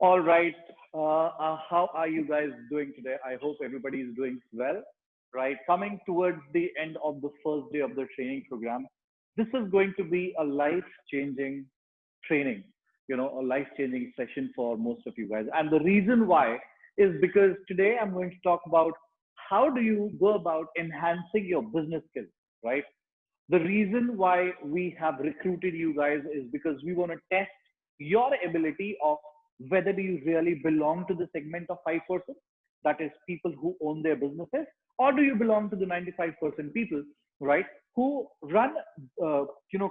All right. How are you guys doing today? I hope everybody is doing well. Right. Coming towards the end of the first day of the training program, this is going to be a life-changing training, a life-changing session for most of you guys. And the reason why is because today I'm going to talk about how do you go about enhancing your business skills, right? The reason why we have recruited you guys is because we want to test your ability of whether do you really belong to the segment of 5%, that is people who own their businesses, or do you belong to the 95% people, right, who run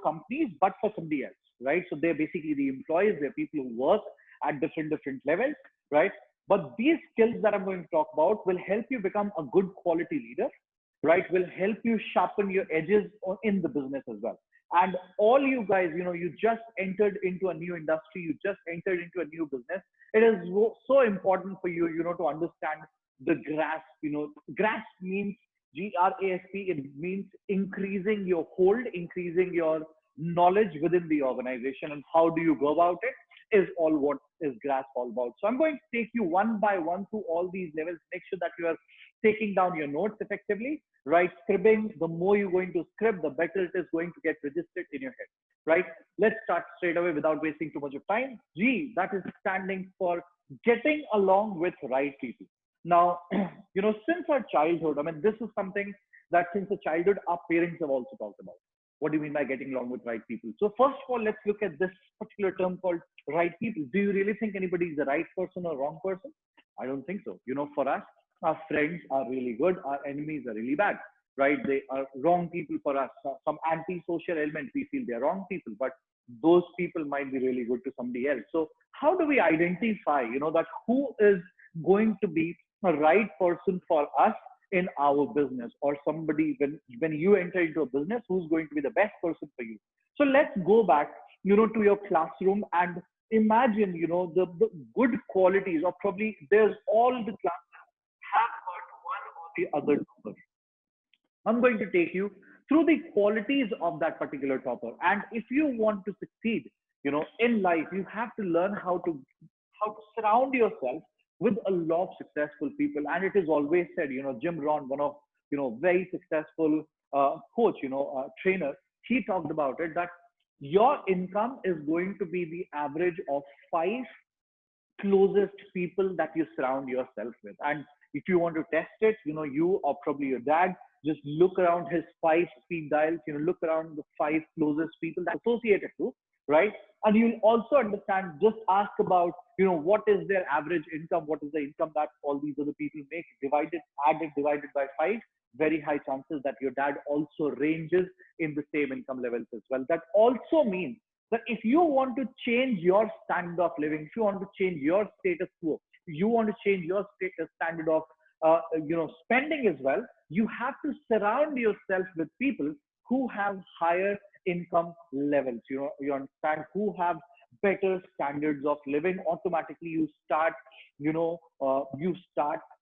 companies but for somebody else, right? So they're basically the employees, they're people who work at different levels, right? But these skills that I'm going to talk about will help you become a good quality leader, right, will help you sharpen your edges in the business as well. And all you guys, you just entered into a new industry, you just entered into a new business. It is so important for you, to understand the grasp. Grasp means GRASP. It means increasing your hold, increasing your knowledge within the organization. And how do you go about it is all what is grasp all about. So I'm going to take you one by one through all these levels. Make sure that you are taking down your notes effectively, right? Scribbing, the more you're going to scrib, the better it is going to get registered in your head, right? Let's start straight away without wasting too much of time. G, that is standing for getting along with right people. Now, since our childhood, I mean, this is something that since the childhood, our parents have also talked about. What do you mean by getting along with right people? So first of all, let's look at this particular term called right people. Do you really think anybody is the right person or wrong person? I don't think so. For us, our friends are really good, our enemies are really bad, right? They are wrong people for us. Some anti-social element, we feel they're wrong people, but those people might be really good to somebody else. So how do we identify, that who is going to be a right person for us in our business, or somebody when you enter into a business, who's going to be the best person for you? So let's go back, to your classroom and imagine, the good qualities, or probably there's all the classes have got one or the other topper. I'm going to take you through the qualities of that particular topper. And if you want to succeed, in life, you have to learn how to surround yourself with a lot of successful people. And it is always said, Jim Rohn, one of very successful coach, trainer, he talked about it that your income is going to be the average of five closest people that you surround yourself with. And if you want to test it, you or probably your dad, just look around his five speed dials, look around the five closest people that associated to, right? And you'll also understand, just ask about, what is their average income? What is the income that all these other people make? Divided by five, very high chances that your dad also ranges in the same income levels as well. That also means that if you want to change your standard of living, if you want to change your status quo, you want to change your status standard of spending as well, you have to surround yourself with people who have higher income levels. You understand, who have better standards of living. Automatically you start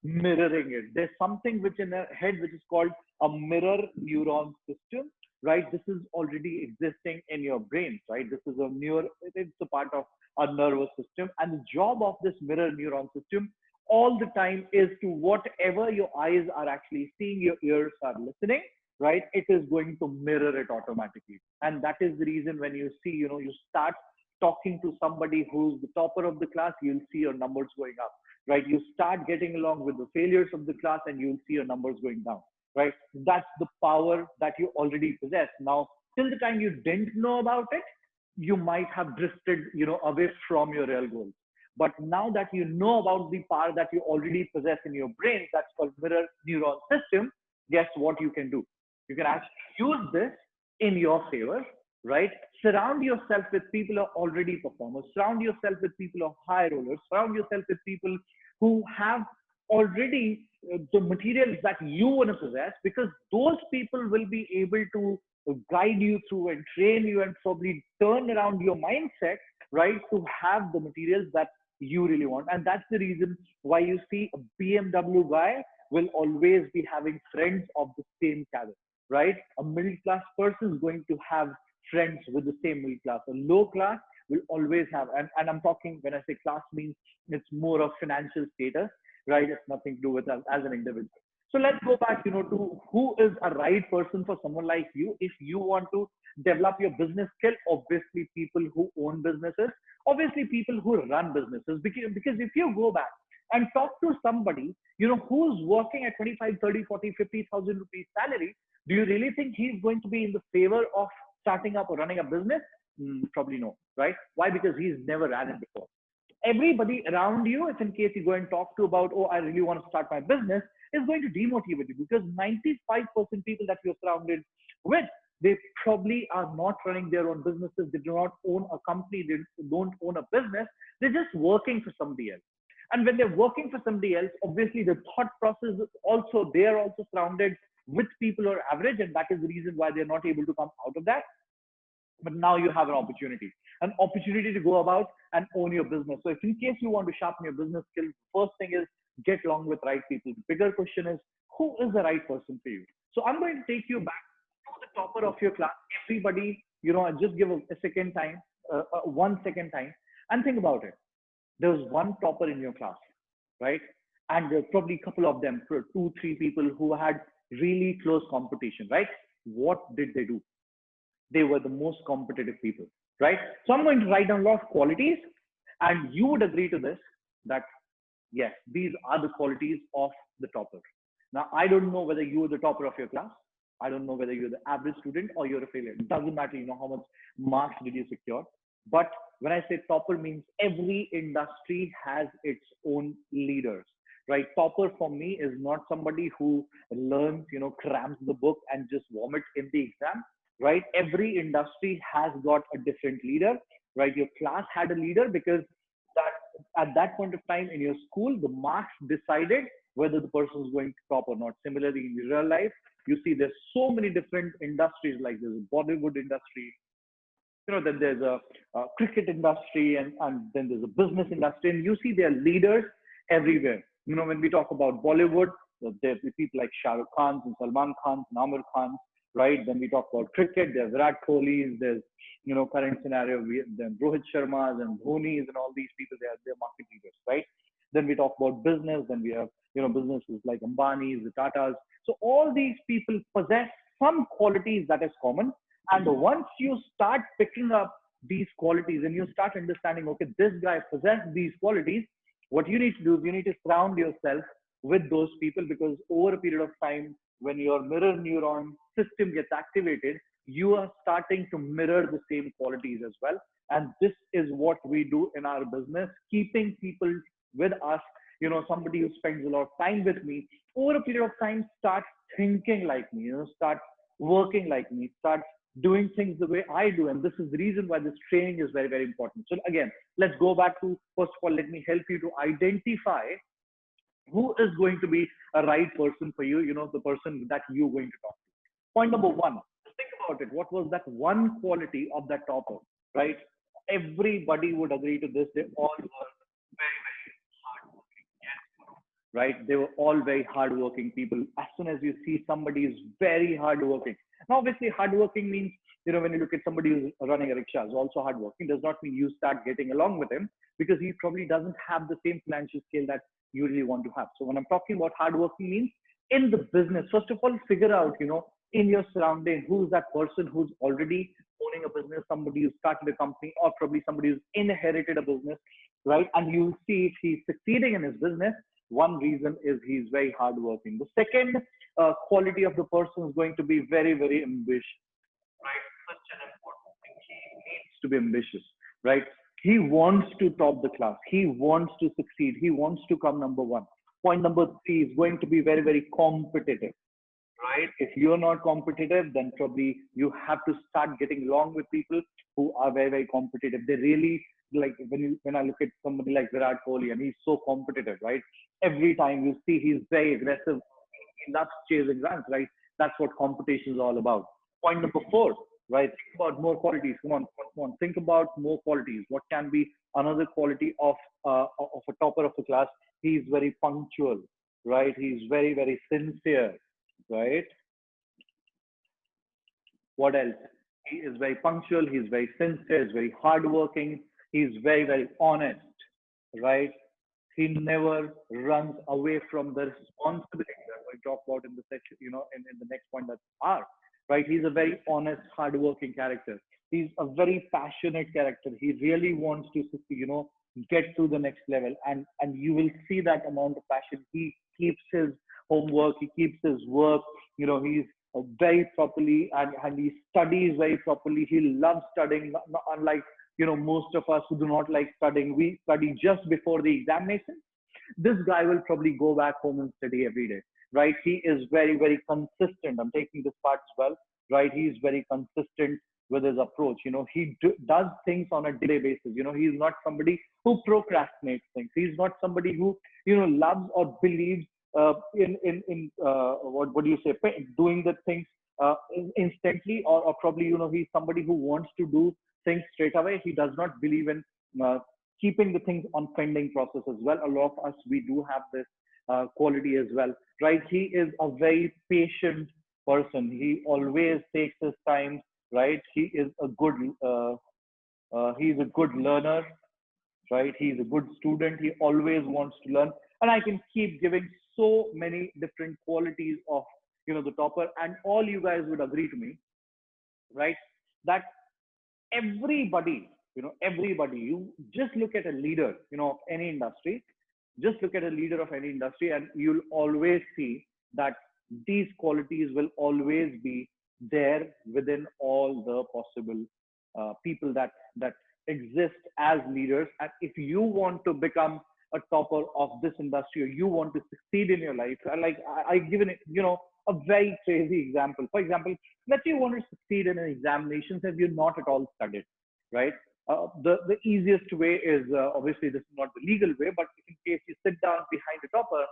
mirroring it. There's something which in the head which is called a mirror neuron system, right? This is already existing in your brain, right? This is it's a part of our nervous system, and the job of this mirror neuron system all the time is to whatever your eyes are actually seeing, your ears are listening, right? It is going to mirror it automatically. And that is the reason when you see, you start talking to somebody who's the topper of the class, you'll see your numbers going up, right? You start getting along with the failures of the class and you'll see your numbers going down, right? That's the power that you already possess. Now, till the time you didn't know about it, you might have drifted, away from your real goals. But now that you know about the power that you already possess in your brain, that's called mirror neuron system, guess what you can do? You can actually use this in your favor, right? Surround yourself with people who are already performers. Surround yourself with people who are high rollers. Surround yourself with people who have already the materials that you want to possess, because those people will be able to guide you through and train you and probably turn around your mindset, right, to have the materials that you really want. And that's the reason why you see a BMW guy will always be having friends of the same caliber, right? A middle class person is going to have friends with the same middle class. A low class will always have, and I'm talking, when I say class means it's more of financial status, right? It's nothing to do with us as an individual. So let's go back, to who is a right person for someone like you. If you want to develop your business skill, obviously people who own businesses, obviously people who run businesses, because if you go back and talk to somebody, who's working at 25, 30, 40, 50,000 rupees salary, do you really think he's going to be in the favor of starting up or running a business? Probably no, right? Why? Because he's never ran it before. Everybody around you, if in case you go and talk to about, oh, I really want to start my business, is going to demotivate you, because 95% people that you're surrounded with, they probably are not running their own businesses. They do not own a company. They don't own a business. They're just working for somebody else. And when they're working for somebody else, obviously the thought process is also, they are also surrounded with people who are average, and that is the reason why they're not able to come out of that. But now you have an opportunity to go about and own your business. So if in case you want to sharpen your business skills, first thing is get along with right people. The bigger question is, who is the right person for you? So I'm going to take you back to the topper of your class. Everybody, just give a second time, 1 second time, and think about it. There was one topper in your class, right? And there's probably a couple of them, 2, 3 people who had really close competition, right? What did they do? They were the most competitive people, right? So I'm going to write down a lot of qualities, and you would agree to this, that yes, these are the qualities of the topper. Now, I don't know whether you are the topper of your class. I don't know whether you're the average student or you're a failure. It doesn't matter, how much marks did you secure. But when I say topper, means every industry has its own leaders, right? Topper for me is not somebody who learns, crams the book and just vomits in the exam, right? Every industry has got a different leader, right? Your class had a leader because at that point of time in your school, the marks decided whether the person is going to top or not. Similarly, in real life, you see there's so many different industries, like there's a Bollywood industry, then there's a cricket industry, and then there's a business industry, and you see there are leaders everywhere. When we talk about Bollywood, there's people like Shah Rukh Khan and Salman Khan and Amir Khan, right? Then we talk about cricket, there's Virat Kohli's, there's, current scenario, then Rohit Sharma's and Dhoni's and all these people, they're market leaders, right? Then we talk about business, then we have, businesses like Ambani's, the Tatas. So all these people possess some qualities that is common. And once you start picking up these qualities and you start understanding, okay, this guy possesses these qualities, what you need to do is you need to surround yourself with those people, because over a period of time, when your mirror neuron system gets activated, you are starting to mirror the same qualities as well. And this is what we do in our business, keeping people with us. Somebody who spends a lot of time with me, over a period of time, start thinking like me, start working like me, start doing things the way I do. And this is the reason why this training is very, very important. So again, let's go back to, first of all, let me help you to identify who is going to be a right person for you, the person that you're going to talk to. Point number 1, think about it. What was that one quality of that topper, right? Everybody would agree to this. They all were very, very hardworking. Yes, right? They were all very hardworking people. As soon as you see somebody is very hardworking. Now, obviously, hardworking means, when you look at somebody who's running a rickshaw, is also hardworking, does not mean you start getting along with him, because he probably doesn't have the same financial scale that you really want to have. So when I'm talking about hardworking means in the business, first of all, figure out, in your surrounding, who's that person who's already owning a business, somebody who started a company, or probably somebody who's inherited a business, right? And you see if he's succeeding in his business. One reason is he's very hardworking. The second quality of the person is going to be very, very ambitious, right? Such an important thing. He needs to be ambitious, right? He wants to top the class. He wants to succeed. He wants to come number 1. Point number 3 is going to be very, very competitive, right? If you're not competitive, then probably you have to start getting along with people who are very, very competitive. They really, like when I look at somebody like Virat Kohli, and he's so competitive, right? Every time you see he's very aggressive. He loves chasing runs, right? That's what competition is all about. Point number 4, right? Think about more qualities. Come on. Think about more qualities. What can be another quality of a topper of the class? He's very punctual, right? He's very, very sincere, right? What else? He is very punctual. He's very sincere. He's very hardworking. He's very, very honest, right? He never runs away from the responsibility that we talk about in the section, in the next point that's R, right? He's a very honest, hardworking character. He's a very passionate character. He really wants to, get to the next level, and you will see that amount of passion. He keeps his homework. He keeps his work. He's very properly, and he studies very properly. He loves studying, unlike most of us who do not like studying. We study just before the examination. This guy will probably go back home and study every day, right? He is very, very consistent. I'm taking this part as well, right? He's very consistent with his approach. Does things on a daily basis. He's not somebody who procrastinates things. He's not somebody who, loves or believes what do you say, doing the things instantly, or probably, he's somebody who wants to do things straight away. He does not believe in uh, keeping the things on pending process as well. A lot of us, we do have this quality as well, right? He is a very patient person. He always takes his time, right? He's a good learner, right? He's a good student. He always wants to learn. And I can keep giving so many different qualities of, the topper. And all you guys would agree to me, right? That everybody, you just look at a leader, of any industry, just look at a leader of any industry, and you'll always see that these qualities will always be there within all the possible people that exist as leaders. And if you want to become a topper of this industry, or you want to succeed in your life, like I given it, a very crazy example. For example, let's say you want to succeed in an examinations and you're not at all studied, right? The easiest way is, obviously this is not the legal way, but in case you sit down behind a topper,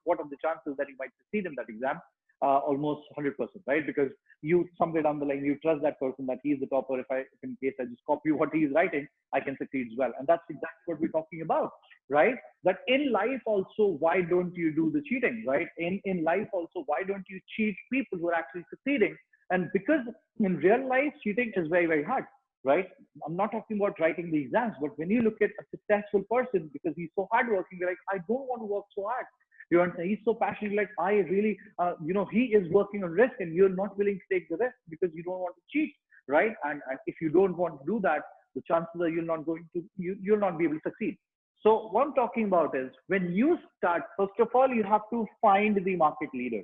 what are the chances that you might succeed in that exam? Almost 100%, right? Because you somewhere down the line, you trust that person that he's the topper. If in case I just copy what he's writing, I can succeed as well. And that's exactly what we're talking about, right? That in life also, why don't you do the cheating, right? In life also, why don't you cheat people who are actually succeeding? And because in real life, cheating is very, very hard, right? I'm not talking about writing the exams, but when you look at a successful person, because he's so hardworking, you're like, I don't want to work so hard. He's so passionate, like I really, he is working on risk, and you're not willing to take the risk because you don't want to cheat, right? And if you don't want to do that, the chances are you'll not be able to succeed. So what I'm talking about is, when you start, first of all, you have to find the market leader.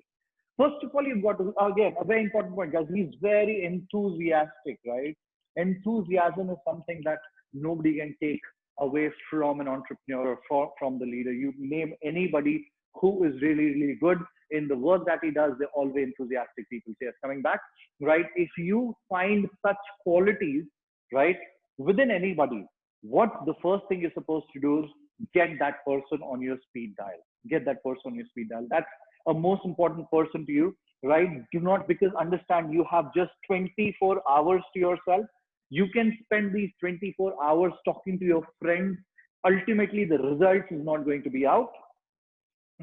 First of all, you've got to, again, a very important point, guys. He's very enthusiastic, right? Enthusiasm is something that nobody can take away from an entrepreneur, or from the leader. You name anybody who is really, really good in the work that he does, they're always enthusiastic people. So yes, coming back, right? If you find such qualities, right, within anybody, what the first thing you're supposed to do is get that person on your speed dial. Get that person on your speed dial. That's a most important person to you, right? Do not, because understand, you have just 24 hours to yourself. You can spend these 24 hours talking to your friends. Ultimately, the result is not going to be out,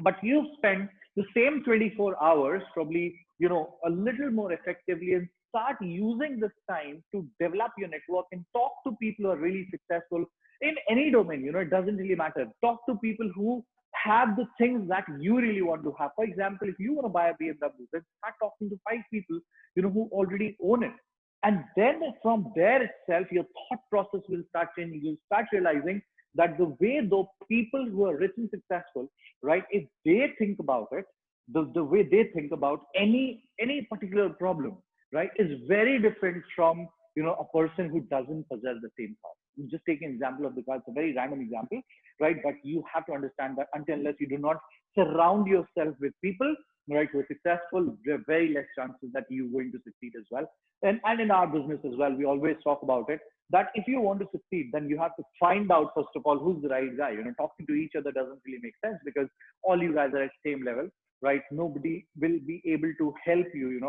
but you spend the same 24 hours probably, a little more effectively, and start using this time to develop your network and talk to people who are really successful in any domain. It doesn't really matter. Talk to people who have the things that you really want to have. For example, if you want to buy a BMW, then start talking to 5 people, who already own it. And then from there itself, your thought process will start changing. You'll start realizing that the way the people who are rich and successful, right, if they think about it, the way they think about any particular problem, right, is very different from, a person who doesn't possess the same thought. I'm just taking an example of the car. It's a very random example, right? But you have to understand that unless you do not surround yourself with people, right, who are successful, there are very less chances that you're going to succeed as well. And in our business as well, we always talk about it, that if you want to succeed, then you have to find out, first of all, who's the right guy. Talking to each other doesn't really make sense, because all you guys are at the same level, right? Nobody will be able to help you,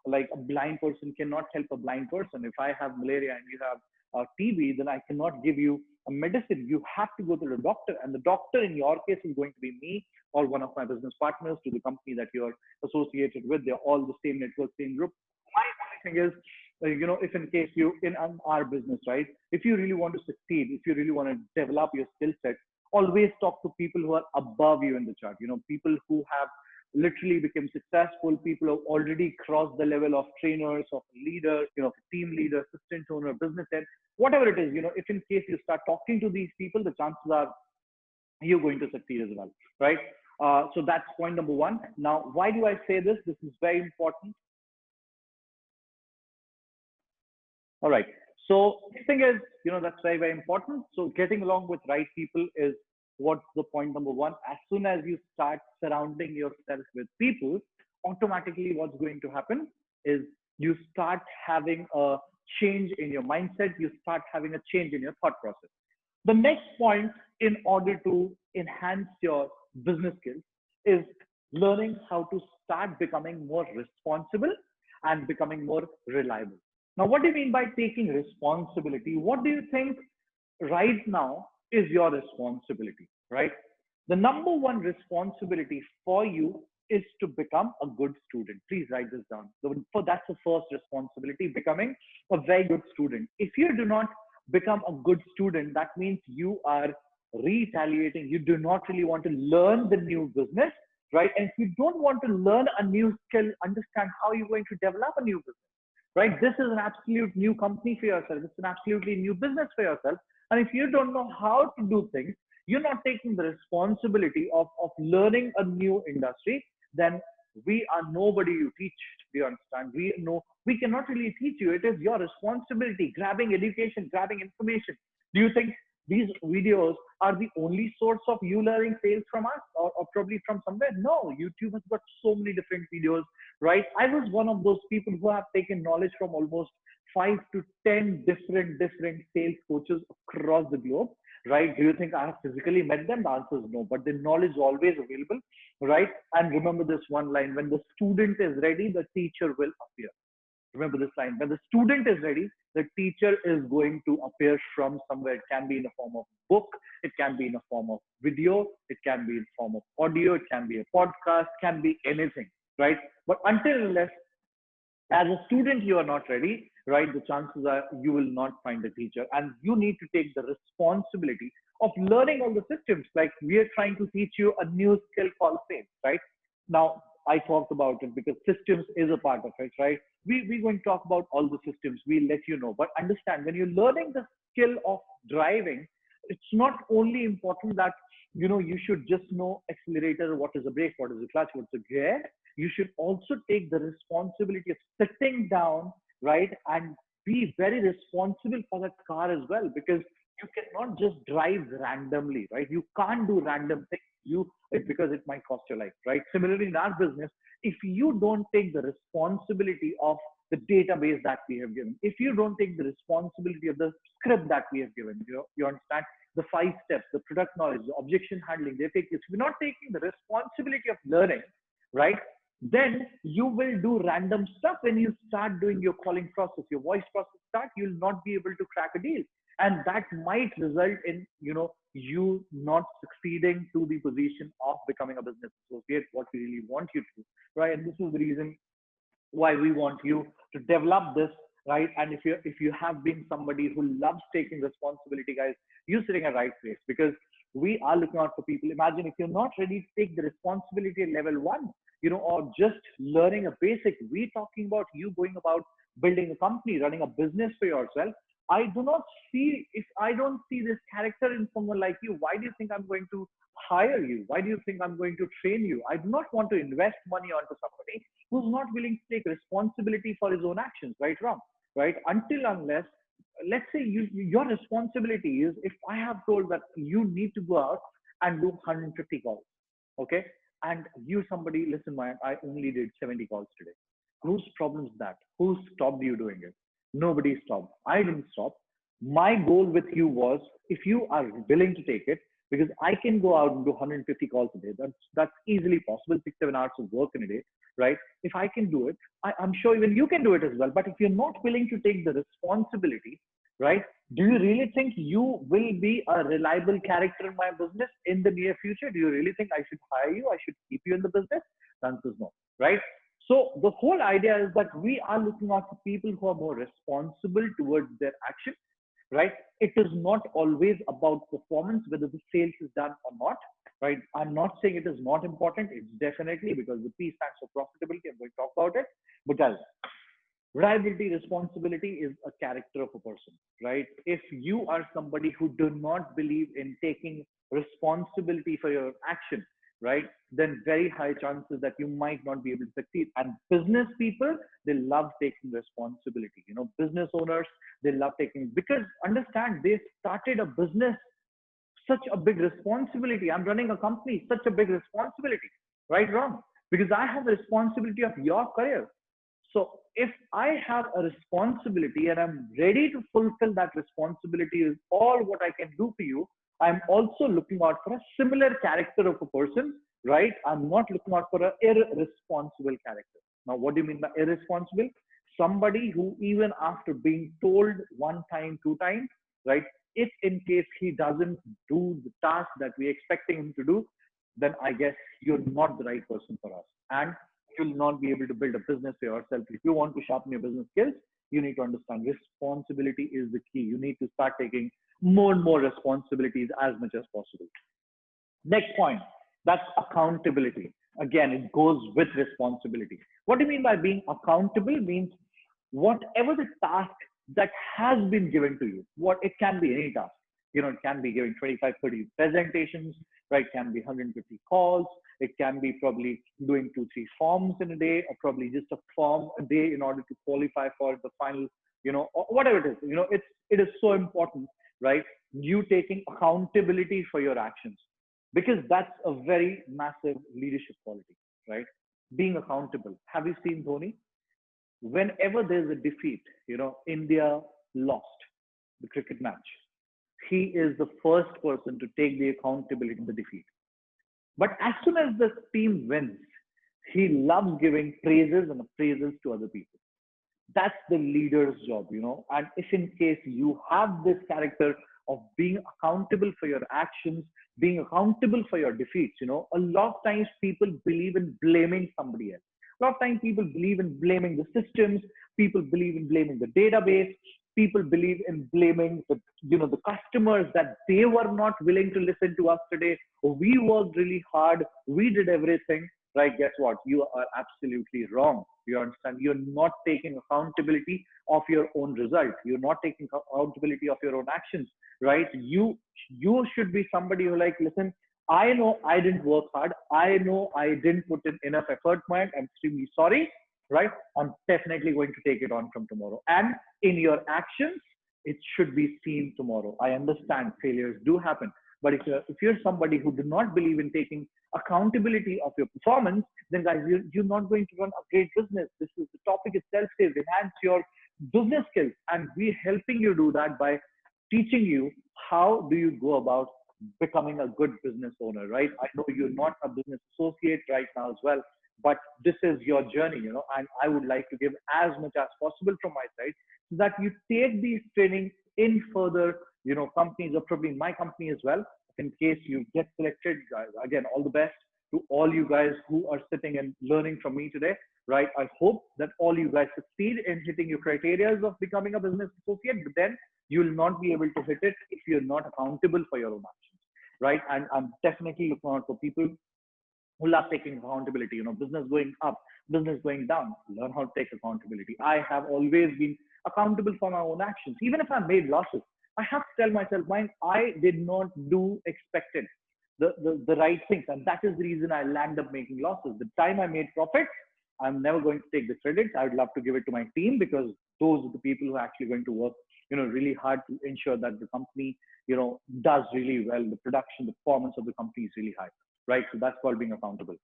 like a blind person cannot help a blind person. If I have malaria and you have TB, then I cannot give you a medicine. You have to go to the doctor, and the doctor in your case is going to be me or one of my business partners to the company that you're associated with. They're all the same network, same group. My only thing is, if in case you in our business, right? If you really want to succeed, if you really want to develop your skill set, always talk to people who are above you in the chart. People who have literally become successful, people who have already crossed the level of trainers, of leaders, team leader, assistant owner, business head, whatever it is. If in case you start talking to these people, the chances are you're going to succeed as well, right? So that's point number one. Now, why do I say this? This is very important. All right. So next thing is, that's very, very important. So getting along with right people is what's the point number one. As soon as you start surrounding yourself with people, automatically what's going to happen is you start having a change in your mindset. You start having a change in your thought process. The next point in order to enhance your business skills is learning how to start becoming more responsible and becoming more reliable. Now, what do you mean by taking responsibility? What do you think right now is your responsibility, right? The number one responsibility for you is to become a good student. Please write this down. So that's the first responsibility, becoming a very good student. If you do not become a good student, that means you are retaliating. You do not really want to learn the new business, right? And if you don't want to learn a new skill, understand how you're going to develop a new business, right? This is an absolute new company for yourself. It's an absolutely new business for yourself. And if you don't know how to do things, you're not taking the responsibility of learning a new industry, then we are nobody you teach. Do you understand? We cannot really teach you. It is your responsibility, grabbing education, grabbing information. Do you think these videos are the only source of you learning sales from us, or probably from somewhere? No, YouTube has got so many different videos, right? I was one of those people who have taken knowledge from almost 5 to 10 different sales coaches across the globe, right? Do you think I have physically met them? The answer is no, but the knowledge is always available, right? And remember this one line: when the student is ready, the teacher will appear. Remember this line: when the student is ready, the teacher is going to appear from somewhere. It can be in the form of book, it can be in the form of video, it can be in form of audio, it can be a podcast, can be anything, right? But until unless as a student you are not ready, right, the chances are you will not find a teacher, and you need to take the responsibility of learning all the systems. Like, we are trying to teach you a new skill called sales, right? Now, I talked about it because systems is a part of it, right? We're going to talk about all the systems. We'll let you know. But understand, when you're learning the skill of driving, it's not only important that, you should just know accelerator, what is a brake, what is a clutch, what's a gear. You should also take the responsibility of sitting down, right? And be very responsible for that car as well, because you cannot just drive randomly, right? You can't do random things. Because it might cost your life, right? Similarly, in our business, if you don't take the responsibility of the database that we have given, if you don't take the responsibility of the script that we have given, you understand the 5 steps, the product knowledge, the objection handling, they take this. If you're not taking the responsibility of learning, right? Then you will do random stuff. When you start doing your calling process, your voice process you'll not be able to crack a deal. And that might result in, you not succeeding to the position of becoming a business associate, what we really want you to, right? And this is the reason why we want you to develop this, right? And if you have been somebody who loves taking responsibility, guys, you're sitting at right place, because we are looking out for people. Imagine if you're not ready to take the responsibility at level 1, or just learning a basic. We're talking about you going about building a company, running a business for yourself. If I don't see this character in someone like you, why do you think I'm going to hire you? Why do you think I'm going to train you? I do not want to invest money onto somebody who's not willing to take responsibility for his own actions, right, wrong, right? Unless, let's say your responsibility is, if I have told that you need to go out and do 150 calls, okay? And somebody, listen, Mayank, I only did 70 calls today. Whose problem is that? Who stopped you doing it? Nobody stopped. I didn't stop. My goal with you was, if you are willing to take it, because I can go out and do 150 calls a day. That's easily possible, 6-7 hours of work in a day, right? If I can do it, I'm sure even you can do it as well. But if you're not willing to take the responsibility, right? Do you really think you will be a reliable character in my business in the near future? Do you really think I should hire you? I should keep you in the business? The answer is no, right? So the whole idea is that we are looking out for people who are more responsible towards their action, right? It is not always about performance, whether the sales is done or not, right? I'm not saying it is not important. It's definitely, because the P stands for profitability. I'm going to talk about it. But guys, reliability, responsibility is a character of a person, right? If you are somebody who do not believe in taking responsibility for your action, right, then very high chances that you might not be able to succeed. And business people, they love taking responsibility. You know, business owners, they love taking, because understand, they started a business, such a big responsibility. I'm running a company, such a big responsibility, right? Wrong. Because I have the responsibility of your career. So if I have a responsibility and I'm ready to fulfill that responsibility, is all what I can do for you. I'm also looking out for a similar character of a person, right? I'm not looking out for an irresponsible character. Now, what do you mean by irresponsible? Somebody who, even after being told one time, two times, right? If in case he doesn't do the task that we're expecting him to do, then I guess you're not the right person for us. And you'll not be able to build a business for yourself. If you want to sharpen your business skills, you need to understand responsibility is the key. You need to start taking more and more responsibilities as much as possible. Next point, that's accountability. Again, it goes with responsibility. What do you mean by being accountable? Means whatever the task that has been given to you, what it can be any task. You know, it can be giving 25, 30 presentations, right? It can be 150 calls. It can be probably doing 2, 3 forms in a day, or probably just a form a day in order to qualify for the final, you know, or whatever it is. You know, it is so important, right? You taking accountability for your actions, because that's a very massive leadership quality, right? Being accountable. Have you seen Dhoni? Whenever there's a defeat, you know, India lost the cricket match, he is the first person to take the accountability of the defeat. But as soon as the team wins, he loves giving praises and praises to other people. That's the leader's job, you know. And if in case you have this character of being accountable for your actions, being accountable for your defeats, you know, a lot of times people believe in blaming somebody else. A lot of times people believe in blaming the systems, people believe in blaming the database, people believe in blaming the, you know, the customers, that they were not willing to listen to us today. We worked really hard, we did everything, right? Guess what? You are absolutely wrong. You understand? You're not taking accountability of your own result. You're not taking accountability of your own actions, right? You should be somebody who, like, listen, I know I didn't work hard. I know I didn't put in enough effort, Mike. I'm extremely sorry, right? I'm definitely going to take it on from tomorrow. And in your actions, it should be seen tomorrow. I understand failures do happen. But if you're somebody who do not believe in taking accountability of your performance, then guys, you're not going to run a great business. This is the topic itself says enhance your business skills. And we're helping you do that by teaching you how do you go about becoming a good business owner, right? I know you're not a business associate right now as well, but this is your journey, you know, and I would like to give as much as possible from my side so that you take these trainings in further, you know, companies, or probably my company as well. In case you get selected, guys, again, all the best to all you guys who are sitting and learning from me today, right? I hope that all you guys succeed in hitting your criteria of becoming a business associate, but then you will not be able to hit it if you're not accountable for your own actions, right? And I'm definitely looking out for people who love taking accountability. You know, business going up, business going down, learn how to take accountability. I have always been accountable for my own actions. Even if I made losses, I have to tell myself, mine, I did not do expected the right things. And that is the reason I land up making losses. The time I made profits, I'm never going to take the credit. I would love to give it to my team, because those are the people who are actually going to work, you know, really hard to ensure that the company, you know, does really well. The production, the performance of the company is really high, right? So that's called being accountable.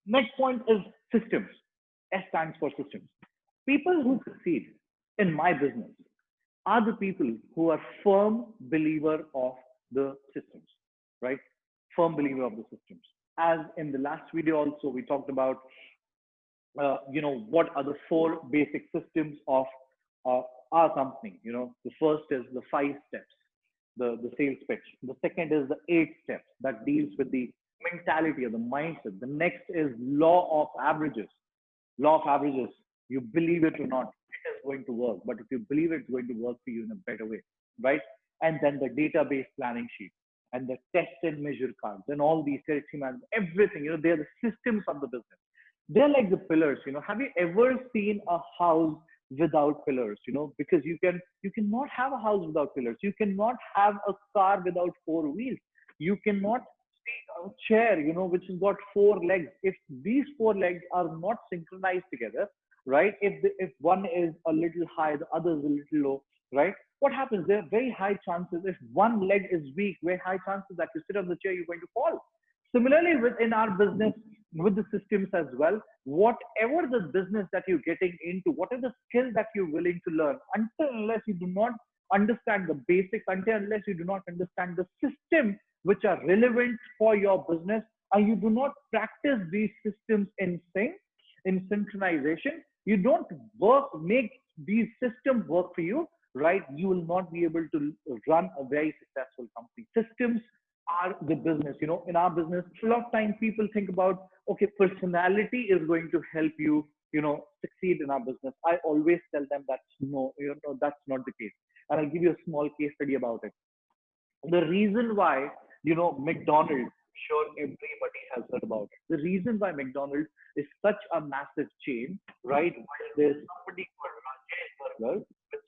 Next point is systems. S stands for systems. People who succeed in my business are the people who are firm believer of the systems, right? Firm believer of the systems. As in the last video also, we talked about, you know, what are the 4 basic systems of uh, our company. You know, the first is the 5 steps, the sales pitch. The second is the 8 steps that deals with the mentality or the mindset. The next is law of averages. Law of averages. You believe it or not, it is going to work. But if you believe it's going to work for you in a better way, right? And then the database planning sheet and the test and measure cards and all these territory management, everything, they're the systems of the business. They're like the pillars. Have you ever seen a house without pillars? Because you cannot have a house without pillars. You cannot have a car without four wheels. You cannot see a chair, which has got four legs. If these four legs are not synchronized together, right? If one is a little high, the other is a little low, right? What happens? There are very high chances. If one leg is weak, very high chances that you sit on the chair, you're going to fall. Similarly, within our business, with the systems as well, whatever the business that you're getting into, what are the skills that you're willing to learn, until unless you do not understand the basics, until unless you do not understand the system which are relevant for your business, and you do not practice these systems in sync, in synchronization, you don't make these systems work for you, right? You will not be able to run a very successful company. Systems are the business. In our business, a lot of time people think about, okay, personality is going to help you, succeed in our business. I always tell them that's no, that's not the case. And I'll give you a small case study about it. The reason why, McDonald's, sure everybody has heard about it. The reason why McDonald's is such a massive chain, right? While there's somebody called Rajesh Burger, which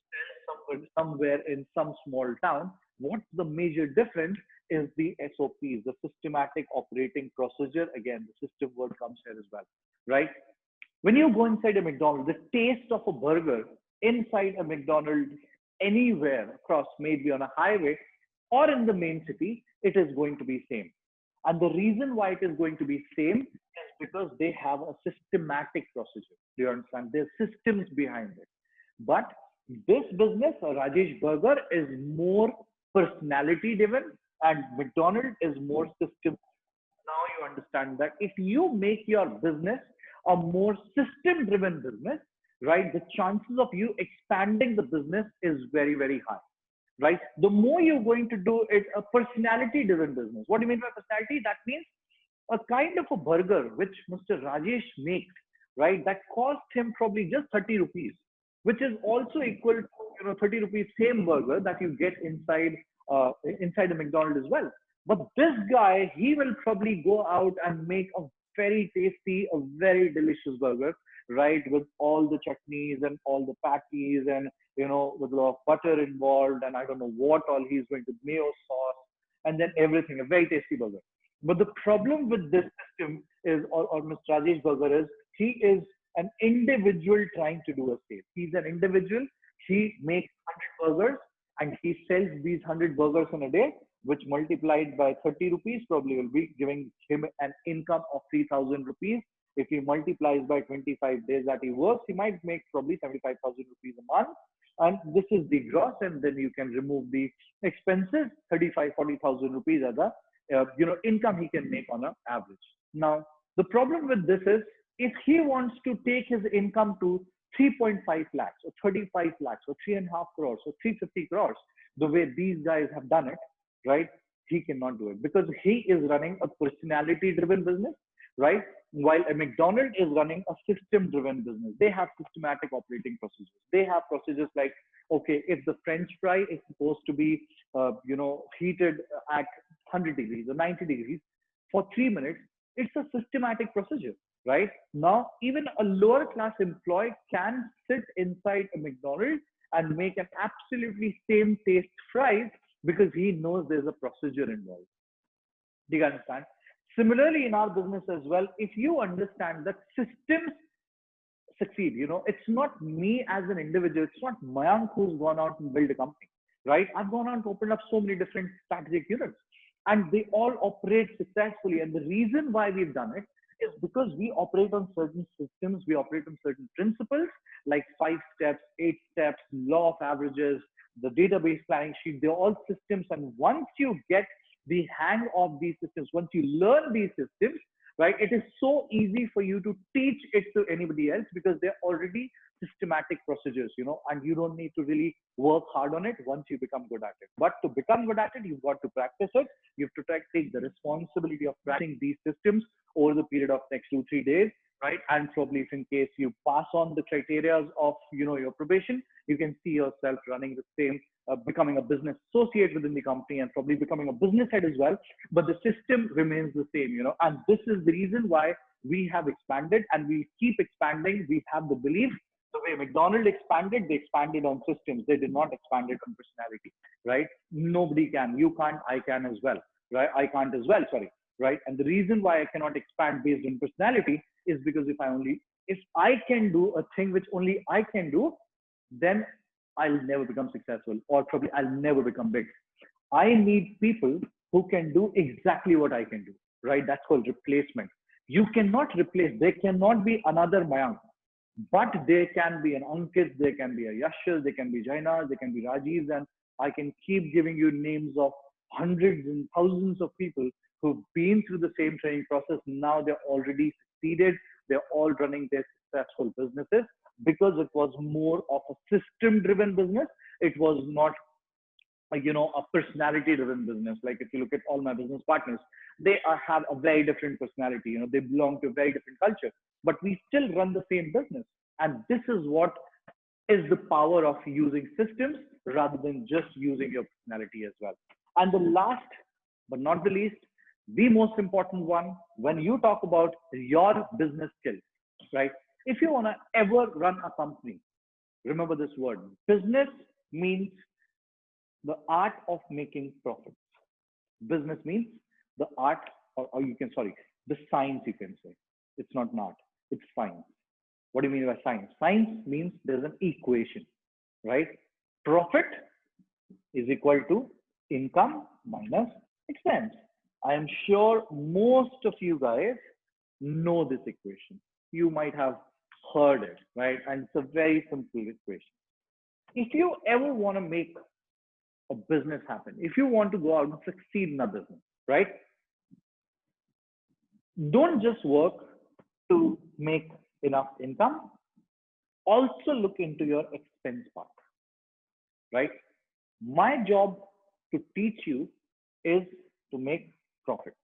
sells somewhere in some small town, what's the major difference is the SOPs, the systematic operating procedure. Again, the system word comes here as well, right? When you go inside a McDonald's, the taste of a burger inside a McDonald's anywhere across, maybe on a highway or in the main city, it is going to be same. And the reason why it is going to be same is because they have a systematic procedure. Do you understand? There's systems behind it. But this business, Rajesh Burger, is more personality driven, and McDonald's is more system. Now you understand that if you make your business a more system driven business, right, the chances of you expanding the business is very, very high, right? The more you're going to do it, a personality driven business. What do you mean by personality? That means a kind of a burger which Mr. Rajesh makes, right, that cost him probably just 30 rupees, which is also equal to 30 rupees same burger that you get inside a McDonald's as well. But this guy, he will probably go out and make a very tasty, a very delicious burger, right, with all the chutneys and all the patties and with a lot of butter involved, and I don't know what all he's going to, mayo sauce, and then everything, a very tasty burger. But the problem with this system is, or Mr. Rajesh Burger is, he is an individual trying to do a sale. He's an individual. He makes 100 burgers and he sells these 100 burgers in a day, which multiplied by 30 rupees probably will be giving him an income of 3,000 rupees. If he multiplies by 25 days that he works, he might make probably 75,000 rupees a month. And this is the gross, and then you can remove the expenses, 35, 40,000 rupees as a income he can make on an average. Now, the problem with this is, if he wants to take his income to 3.5 lakhs or 35 lakhs or 3.5 crores or 350 crores, the way these guys have done it, right? He cannot do it because he is running a personality driven business, right? While a McDonald's is running a system driven business. They have systematic operating procedures. They have procedures like, okay, if the French fry is supposed to be, heated at 100 degrees or 90 degrees for 3 minutes, it's a systematic procedure, right? Now, even a lower class employee can sit inside a McDonald's and make an absolutely same taste fries because he knows there's a procedure involved. Do you understand? Similarly, in our business as well, if you understand that systems succeed, it's not me as an individual, it's not Mayank who's gone out and built a company, right? I've gone out to open up so many different strategic units and they all operate successfully. And the reason why we've done it is because we operate on certain systems, we operate on certain principles like 5 steps, 8 steps, law of averages, the database planning sheet. They're all systems. And once you get the hang of these systems, once you learn these systems, right, it is so easy for you to teach it to anybody else because they're already systematic procedures, and you don't need to really work hard on it once you become good at it. But to become good at it, you've got to practice it. You have to take the responsibility of practicing these systems over the period of next 2-3 days, right? And probably if in case you pass on the criteria of, your probation, you can see yourself running the same, becoming a business associate within the company and probably becoming a business head as well. But the system remains the same, and this is the reason why we have expanded and we keep expanding. We have the belief the way McDonald's expanded, they expanded on systems. They did not expand it on personality, right? Nobody can. You can't, I can as well, right? I can't as well, sorry, right? And the reason why I cannot expand based on personality is because if I can do a thing which only I can do, then I'll never become successful, or probably I'll never become big. I need people who can do exactly what I can do, right? That's called replacement. You cannot replace, there cannot be another Mayank, but there can be an Ankit, there can be a Yashas, there can be Jainas, there can be Rajivs, and I can keep giving you names of hundreds and thousands of people who've been through the same training process. Now they're already succeeded. They're all running their successful businesses because it was more of a system-driven business. It was not a personality-driven business. Like if you look at all my business partners, they have a very different personality. They belong to a very different culture, but we still run the same business. And this is what is the power of using systems rather than just using your personality as well. And the last, but not the least, the most important one, when you talk about your business skills, right? If you want to ever run a company, remember this word. Business means the art of making profits. Business means the art, or you can, sorry, the science, you can say. It's not an art, it's science. What do you mean by science? Science means there's an equation, right? Profit is equal to income minus expense. I am sure most of you guys know this equation. You might have heard it, right? And it's a very simple equation. If you ever want to make a business happen, if you want to go out and succeed in a business, right? Don't just work to make enough income. Also look into your expense part, right? My job to teach you is to make profits.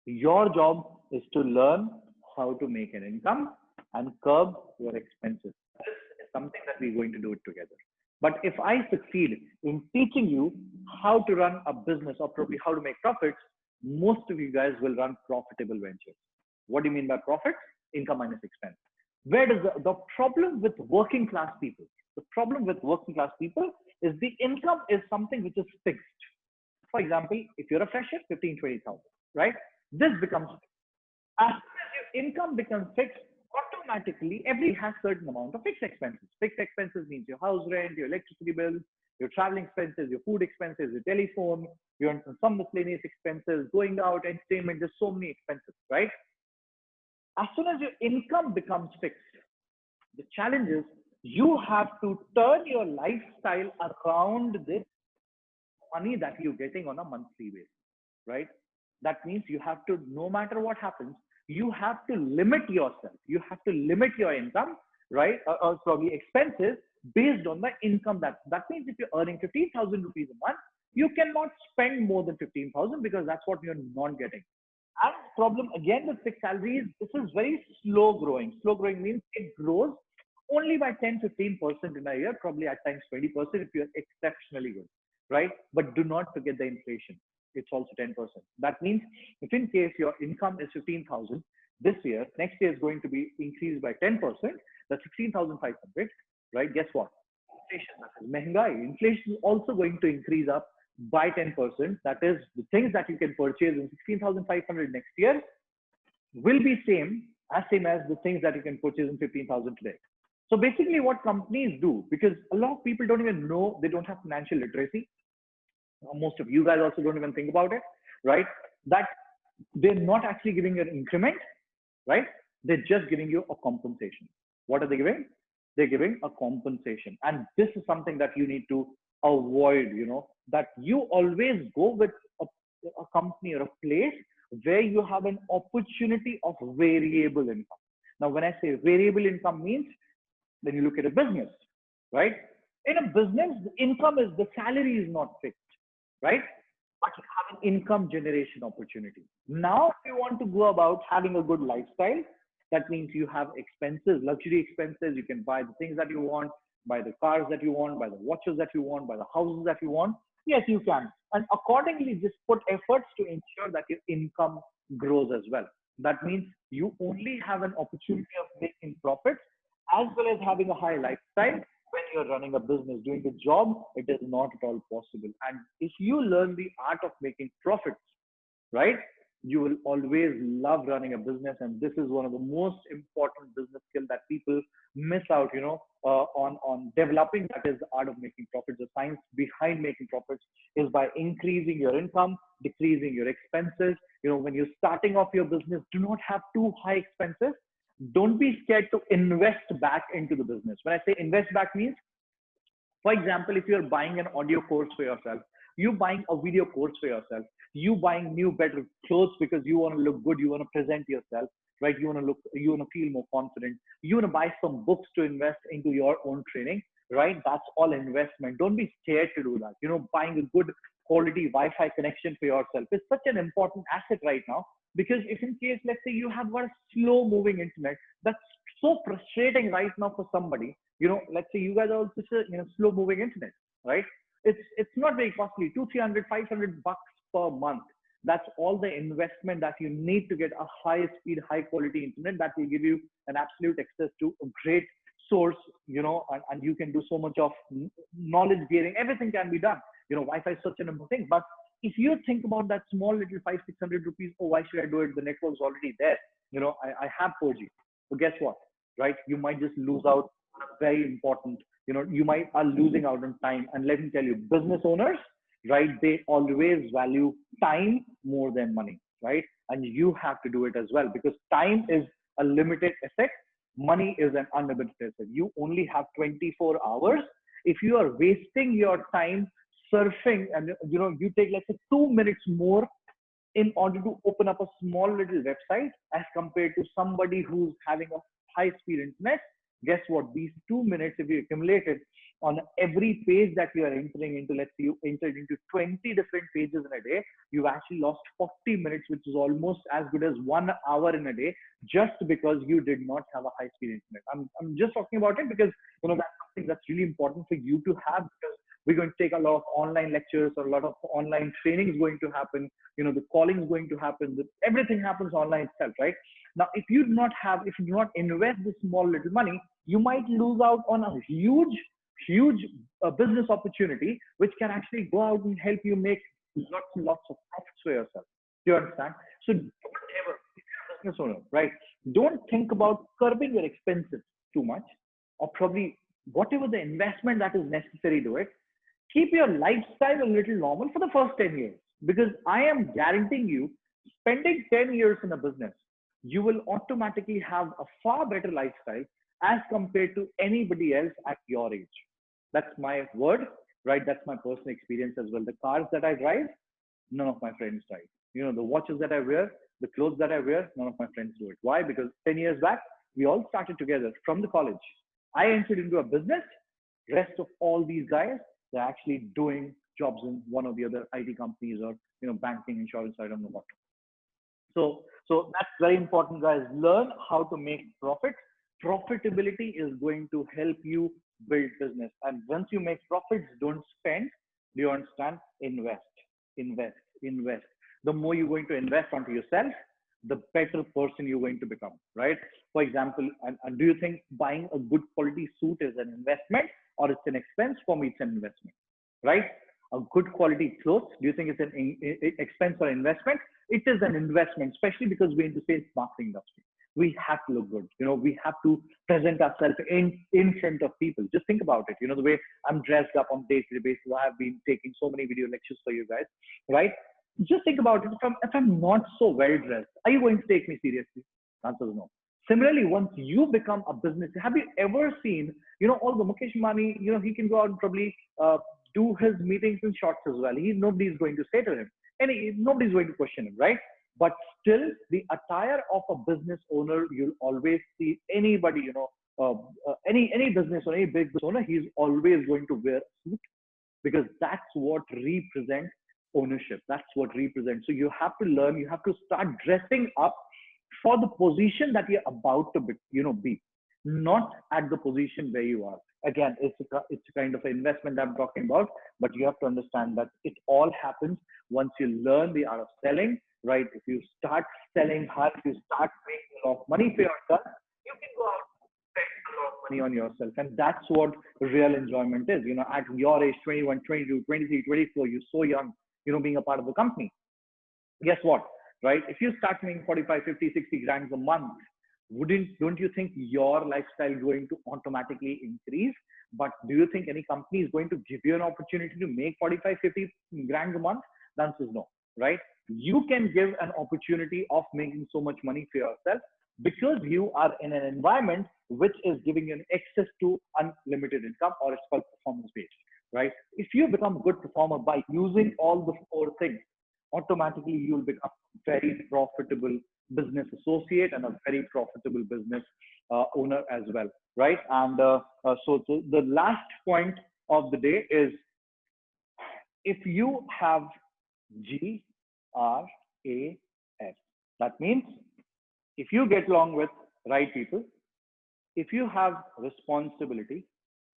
Your job is to learn how to make an income and curb your expenses. This is something that we're going to do it together. But if I succeed in teaching you how to run a business or probably how to make profits, most of you guys will run profitable ventures. What do you mean by profits? Income minus expense. Where does the problem with working class people? The problem with working class people is the income is something which is fixed. For example, if you're a fresher, 15, 20,000, right? This becomes fixed. As soon as your income becomes fixed, automatically every has certain amount of fixed expenses. Fixed expenses means your house rent, your electricity bills, your traveling expenses, your food expenses, your telephone, your some miscellaneous expenses, going out, entertainment. There's so many expenses, right? As soon as your income becomes fixed, the challenge is you have to turn your lifestyle around this money that you're getting on a monthly basis, right? That means you have to, no matter what happens, you have to limit yourself. You have to limit your income, right? Or probably expenses based on the income. That means if you're earning 15,000 rupees a month, you cannot spend more than 15,000 because that's what you're not getting. And problem again with fixed salaries, this is very slow growing. Slow growing means it grows only by 10-15% in a year, probably at times 20% if you're exceptionally good, right? But do not forget the inflation. It's also 10%. That means if in case your income is 15,000 this year, next year is going to be increased by 10%, that's 16,500, right? Guess what? Inflation, that is mehengai. Inflation is also going to increase up by 10%. That is the things that you can purchase in 16,500 next year will be same as the things that you can purchase in 15,000 today. So basically what companies do, because a lot of people don't even know, they don't have financial literacy. Most of you guys also don't even think about it, right? That they're not actually giving you an increment, right? They're just giving you a compensation. What are they giving? They're giving a compensation. And this is something that you need to avoid, that you always go with a company or a place where you have an opportunity of variable income. Now, when I say variable income means Then you look at a business, right? In a business, the salary is not fixed, right? But you have an income generation opportunity. Now, if you want to go about having a good lifestyle, that means you have expenses, luxury expenses. You can buy the things that you want, buy the cars that you want, buy the watches that you want, buy the houses that you want. Yes, you can. And accordingly, just put efforts to ensure that your income grows as well. That means you only have an opportunity of making profits as well as having a high lifestyle. When you're running a business, doing a job, it is not at all possible. And if you learn the art of making profits, right, you will always love running a business. And this is one of the most important business skill that people miss out, on developing. That is the art of making profits. The science behind making profits is by increasing your income, decreasing your expenses. When you're starting off your business, do not have too high expenses. Don't be scared to invest back into the business. When I say invest back means, for example, if you're buying an audio course for yourself, you buying a video course for yourself, you buying new better clothes because you want to look good, you want to present yourself, right? You want to feel more confident. You want to buy some books to invest into your own training, right? That's all investment. Don't be scared to do that. Buying a good quality Wi-Fi connection for yourself is such an important asset right now, because if in case, let's say you have got a slow moving internet, that's so frustrating right now for somebody. Let's say you guys are also, slow moving internet, right? It's not very costly, 200, 300, 500 bucks per month. That's all the investment that you need to get a high speed, high quality internet that will give you an absolute access to a great source, and you can do so much of knowledge gaining. Everything can be done. Wi-Fi is such an important thing. But if you think about that small little 500, 600 rupees, oh, why should I do it? The network's already there. I have 4G. So guess what? Right? You might just lose out on a very important, you might are losing out on time. And let me tell you, business owners, right, they always value time more than money, right? And you have to do it as well, because time is a limited asset. Money is an unlimited asset. You only have 24 hours. If you are wasting your time surfing, and you take, let's say, 2 minutes more in order to open up a small little website as compared to somebody who's having a high speed internet, guess what? These 2 minutes, if you accumulate it on every page that you are entering into, let's say you entered into 20 different pages in a day, you've actually lost 40 minutes, which is almost as good as 1 hour in a day, just because you did not have a high speed internet. I'm just talking about it because, that's something that's really important for you to have, because we're going to take a lot of online lectures, or a lot of online training is going to happen. The calling is going to happen. Everything happens online itself, right? Now, if you do not invest this small little money, you might lose out on a huge business opportunity, which can actually go out and help you make lots and lots of profits for yourself. Do you understand? So don't ever, if you're a business owner, right? Don't think about curbing your expenses too much, or probably whatever the investment that is necessary to it. Keep your lifestyle a little normal for the first 10 years, because I am guaranteeing you, spending 10 years in a business, you will automatically have a far better lifestyle as compared to anybody else at your age. That's my word, right? That's my personal experience as well. The cars that I drive, none of my friends drive. The watches that I wear, the clothes that I wear, none of my friends do it. Why? Because 10 years back, we all started together from the college. I entered into a business. Rest of all these guys, they're actually doing jobs in one of the other IT companies, or banking, insurance, I don't know what. So that's very important, guys. Learn how to make profits. Profitability is going to help you build business. And once you make profits, don't spend. Do you understand? Invest. The more you're going to invest onto yourself, the better person you're going to become, right? For example, and do you think buying a good quality suit is an investment or it's an expense? For me, it's an investment, right? A good quality clothes, do you think it's an expense or investment? It is an investment, especially because we're in the sales marketing industry. We have to look good. We have to present ourselves in front of people. Just think about it. The way I'm dressed up on day-to-day basis. I have been taking so many video lectures for you guys, right? Just think about it. If I'm not so well dressed, are you going to take me seriously? The answer is no. Similarly, once you become a business, have you ever seen, all the Mukesh Ambani, he can go out and probably do his meetings in shorts as well. Nobody's going to say to him, and nobody's going to question him, right? But still, the attire of a business owner, you'll always see anybody, any business or any big business owner, he's always going to wear a suit because that's what represents ownership. That's what represents. So you have to learn. You have to start dressing up for the position that you're about to be, be, not at the position where you are. Again, it's a kind of an investment I'm talking about, but you have to understand that it all happens once you learn the art of selling, right? If you start selling hard, if you start making a lot of money for yourself, you can go out and spend a lot of money on yourself. And that's what real enjoyment is. At your age, 21, 22, 23, 24, you're so young, being a part of the company. Guess what, right? If you start making 45, 50, 60 grand a month, don't you think your lifestyle is going to automatically increase? But do you think any company is going to give you an opportunity to make 45, 50 grand a month? The answer is no, right? You can give an opportunity of making so much money for yourself because you are in an environment which is giving you an access to unlimited income, or it's called performance based, right? If you become a good performer by using all the four things, automatically you'll become a very profitable business associate and a very profitable business owner as well, right? And so the last point of the day is, if you have GRAS, that means if you get along with right people, if you have responsibility,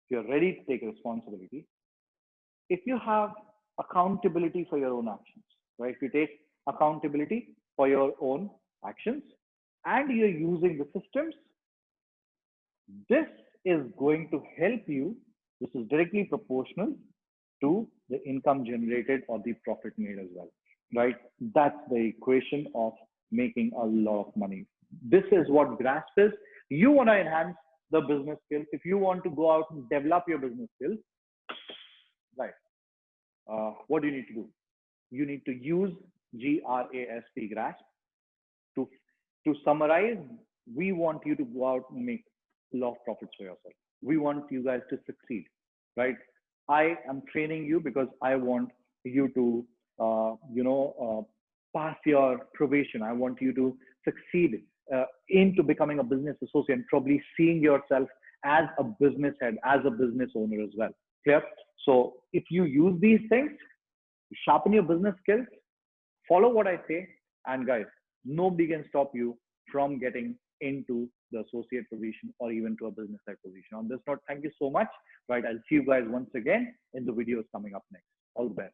if you're ready to take responsibility, if you have accountability for your own actions, right? If you take accountability for your own actions and you're using the systems, this is going to help you. This is directly proportional to the income generated or the profit made as well, right? That's the equation of making a lot of money. This is what GRASP is. You want to enhance the business skills. If you want to go out and develop your business skills, right? What do you need to do? You need to use GRASP. To summarize, we want you to go out and make a lot of profits for yourself. We want you guys to succeed, right? I am training you because I want you to, pass your probation. I want you to succeed into becoming a business associate and probably seeing yourself as a business head, as a business owner as well. Clear? So if you use these things, sharpen your business skills, follow what I say, and guys, nobody can stop you from getting into the associate position or even to a business side position. On this note, thank you so much. Right, I'll see you guys once again in the videos coming up next. All the best.